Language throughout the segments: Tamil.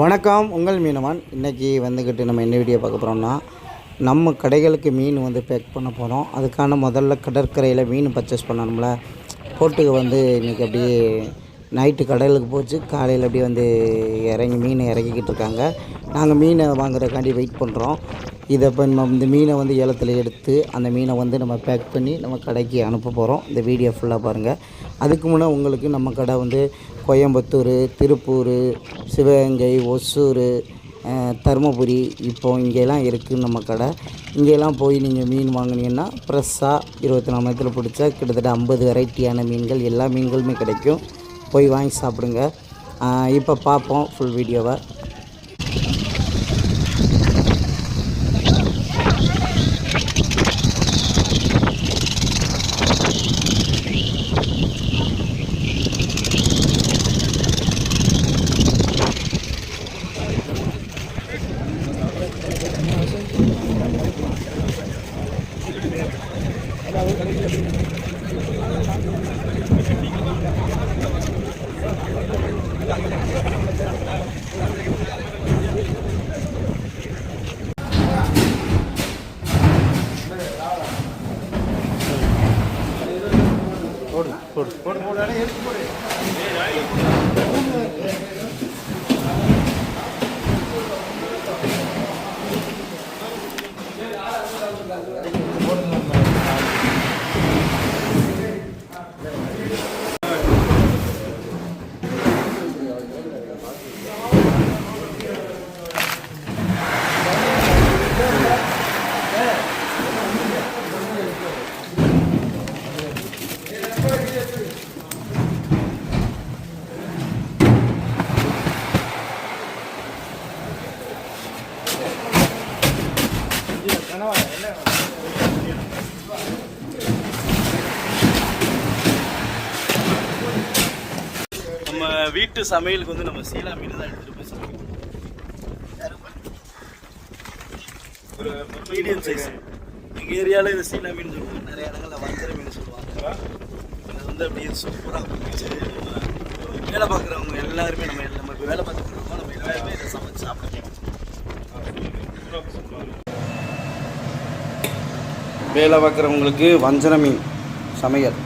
வணக்கம், உங்கள் மீனவன். இன்றைக்கி வந்துக்கிட்டு நம்ம என்ன வீடியோ பார்க்க போகிறோம்னா, நம்ம கடைகளுக்கு மீன் பேக் பண்ண போகிறோம். அதுக்கான முதல்ல கடற்கரையில் மீன் பர்ச்சேஸ் பண்ணணும்ல. போட்டுக்கு இன்றைக்கி அப்படியே நைட்டு கடலுக்கு போச்சு, காலையில் அப்படியே இறங்கி மீனை இறக்கிக்கிட்டு இருக்காங்க. நாங்கள் மீனை வாங்குறதுக்காண்டி வெயிட் பண்ணுறோம். இதை இப்போ இந்த மீனை ஏலத்தில் எடுத்து அந்த மீனை நம்ம பேக் பண்ணி நம்ம கடைக்கு அனுப்ப போகிறோம். இந்த வீடியோ ஃபுல்லாக பாருங்கள். அதுக்கு முன்னே உங்களுக்கு நம்ம கடை கோயம்புத்தூர், திருப்பூர், சிவகங்கை, ஒசூர், தருமபுரி இங்கெல்லாம் இருக்குது நம்ம கடை. இங்கெல்லாம் போய் நீங்கள் மீன் வாங்கினீங்கன்னா ஃப்ரெஷ்ஷாக 24 மணி நேரத்தில் பிடிச்சா கிட்டத்தட்ட 50 வெரைட்டியான மீன்கள், எல்லா மீன்களுமே கிடைக்கும். போய் வாங்கி சாப்பிடுங்க. இப்போ பார்ப்போம் ஃபுல் வீடியோவை. நம்ம வீட்டு சமையலுக்கு நம்ம சீலா மீன் தான் எடுத்துட்டு போய் சமைக்கணும். ஒரு மீடியம் சைஸ். எங்கள் ஏரியாவில் இது சீலா மீன் சொல்லுவாங்க, நிறைய இடங்களில் வஞ்சர மீன் சொல்லுவாங்க. அது அப்படியே சூப்பராக பிடிச்சி வேலை பார்க்குறவங்க எல்லாருமே நம்ம வேலை பார்த்துட்டு இருக்கோம், நம்ம எல்லாருமே இதை சமைச்சு சாப்பிடுவோம். வேலை பார்க்குறவங்களுக்கு வஞ்சர மீன் சமையல்.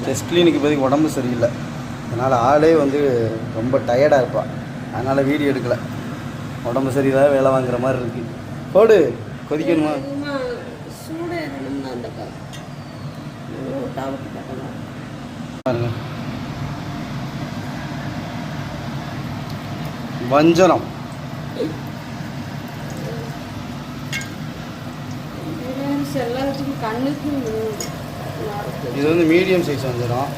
டெஸ்ட் கிளினிக்கு இப்போதைக்கு உடம்பு சரியில்லை, அதனால் ஆளே ரொம்ப டயர்டாக இருப்பாள். அதனால் வீடியோ எடுக்கலை. உடம்பு சரியில்லாத வேலை வாங்குற மாதிரி இருக்குது. போடு, கொதிக்கணுமா? வஞ்சரம் இது மீடியம் சைஸ் வஞ்சரம்.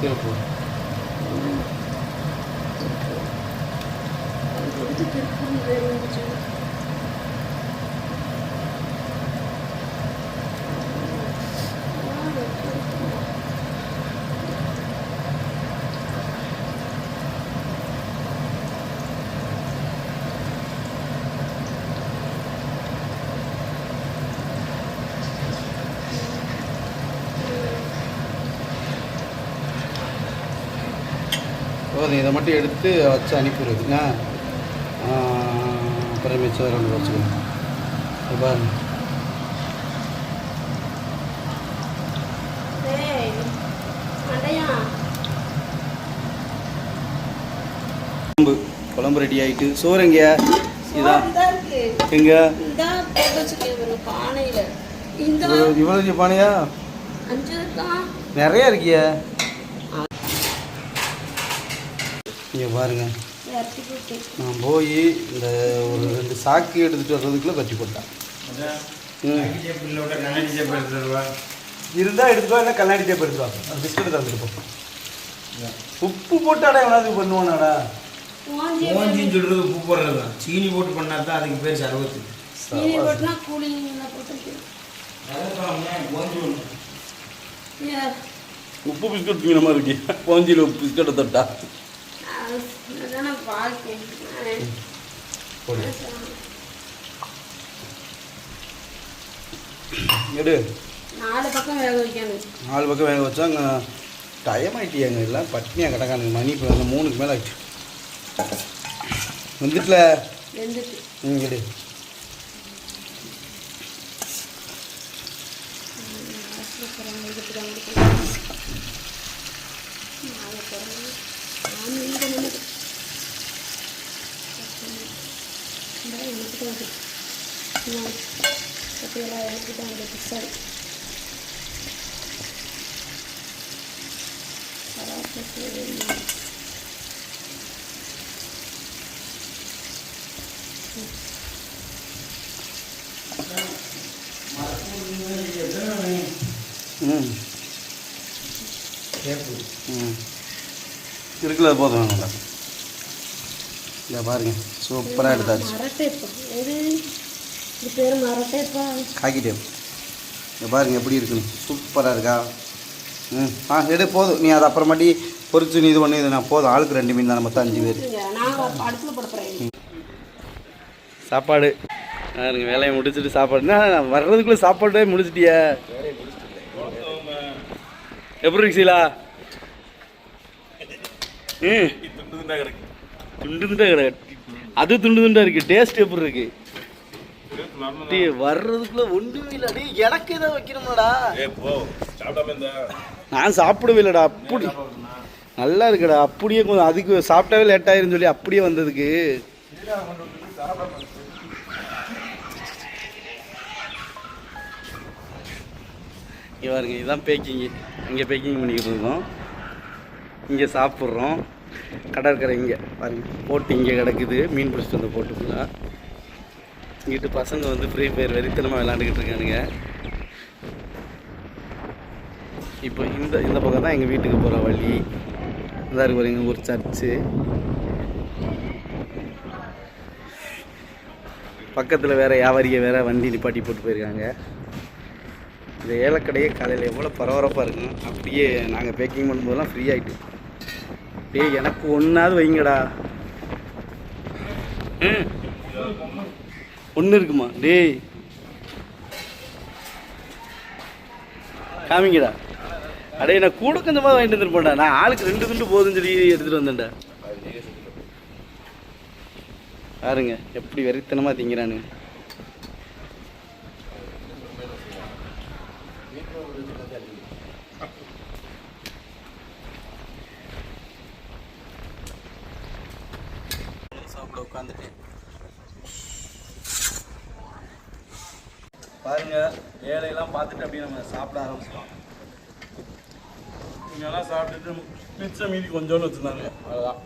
திருப்பூர் இதை மட்டும் எடுத்து வச்சு அனுப்பிடுறதுங்க. அப்புறம் மிச்சம் ரெண்டு வச்சுக்கணும். பாருங்க, குழம்பு ரெடி ஆகிட்டு. சோறு எங்க? இதான் எங்க? இவ்வளோ பானையா? நிறையா இருக்கிய. இங்கே பாருங்கள், நான் போய் இந்த ஒரு 2 சாக்கு எடுத்துகிட்டு வர்றதுக்குள்ளே கட்டி போட்டேன். இருந்தால் எடுத்துக்கோ, இல்லை கண்ணாடி டேப் எடுத்துவா. அது பிஸ்கட் தந்துட்டு போ. உப்பு போட்டாடா எவனாவது பண்ணுவானாடா? ஓஞ்சின்னு சொல்கிறது உப்பு போடுறது தான். சீனி போட்டு பண்ணால் தான் அதுக்கு பேர் சர்வத்து. உப்பு பிஸ்கட் திங்கிற மாதிரி இருக்கு. ஓஞ்சியில் உப்பு பிஸ்கட்டை தொட்டா எடு 4 பக்கம் வேக வைக்கணும். 4 பக்கம் வேக வச்சா அங்கே டைம் ஆகிட்டியாங்க எல்லாம் பட்னியாக கிடக்கானுங்க மணி இப்போ வந்து 3க்கு மேலே ஆகிட்டு வந்துட்டுல வெந்துட்டு எடு சரி ம் இருக்குல்ல போதும் வேணும்ல இதை பாருங்க சூப்பராக எடுத்தாச்சு மரட்டேப்பா இது பேர் மரட்டேப்பா. காக்கி டேப் இதை பாருங்க எப்படி இருக்குன்னு சூப்பராக இருக்கா. எடு போதும் நீ அதை அப்புறமாட்டி பொரிச்சு நீ இது பண்ணி இது நான் போதும் ஆளுக்கு 2 மீன் தான் மொத்தம் 5 பேர். நான் அடுப்பில் படுத்துறேன். சாப்பாடு பாருங்க வேலையை முடிச்சுட்டு சாப்பாடுனா வர்றதுக்குள்ளே சாப்பாடே முடிச்சிட்டியா? எப்படி இருக்கு சீலா? துண்டு துண்டா கிடக்கு அது துண்டு துண்டா இருக்கு. டேஸ்ட் எப்படி இருக்கு? வர்றதுக்குள்ள ஒன்றுமே இல்லை. அடே எனக்கு ஏதாவது வைக்கணுமாடா? நான் சாப்பிடவே இல்லைடா. அப்படி நல்லா இருக்குடா. அப்படியே கொஞ்சம் அதுக்கு சாப்பிட்டாவே லேட் ஆயிருன்னு சொல்லி அப்படியே வந்ததுக்கு இங்கே பாருங்க இதுதான் பேக்கிங்கு. இங்கே பேக்கிங் பண்ணிக்கிட்டு இருக்கோம், இங்கே சாப்பிட்றோம். கடற்கரை இங்கே பாருங்க போட்டு இங்கே கிடக்குது. மீன் பிடிச்சிட்டு வந்து போட்டுக்குள்ள இங்கிட்டு பசங்க வந்து ஃப்ரீ ஃபயர் வெறித்தனமாக விளாண்டுக்கிட்டு இருக்கானுங்க. இப்போ இந்த பக்கம் தான் எங்கள் வீட்டுக்கு போகிற வழி. இதாக இருக்கு பாருங்க ஒரு சர்ச்சு. பக்கத்தில் வேறு வியாபாரியை வேறு வண்டி நிப்பாட்டி போட்டு போயிருக்காங்க. இந்த ஏலக்கடையே காலையில் எவ்வளோ பரபரப்பாக இருக்குங்க. அப்படியே நாங்கள் பேக்கிங் பண்ணும்போதெல்லாம் ஃப்ரீ ஆகிட்டு. டேய் எனக்கு ஒன்றாவது வைங்கடா. ஒன்று இருக்குமா? டேய் காமிங்கடா. அடே நான் கூட கொஞ்சமாக வாங்கிட்டு வந்துருப்பேன்டா. நான் ஆளுக்கு 2 துண்டு போதுன்னு சொல்லி எடுத்துகிட்டு வந்தேன்டா. பாருங்க எப்படி வெறித்தனமாக திங்கிறானு. சாப்பிட உட்காந்துட்டேன். பாருங்க வேலையெல்லாம் பார்த்துட்டு அப்படியே நம்ம சாப்பிட ஆரம்பிச்சிட்டோம். இங்கெல்லாம் சாப்பிட்டுட்டு மிச்சம் மீதி கொஞ்சோன்னு வச்சுருந்தாங்க. அதுதான்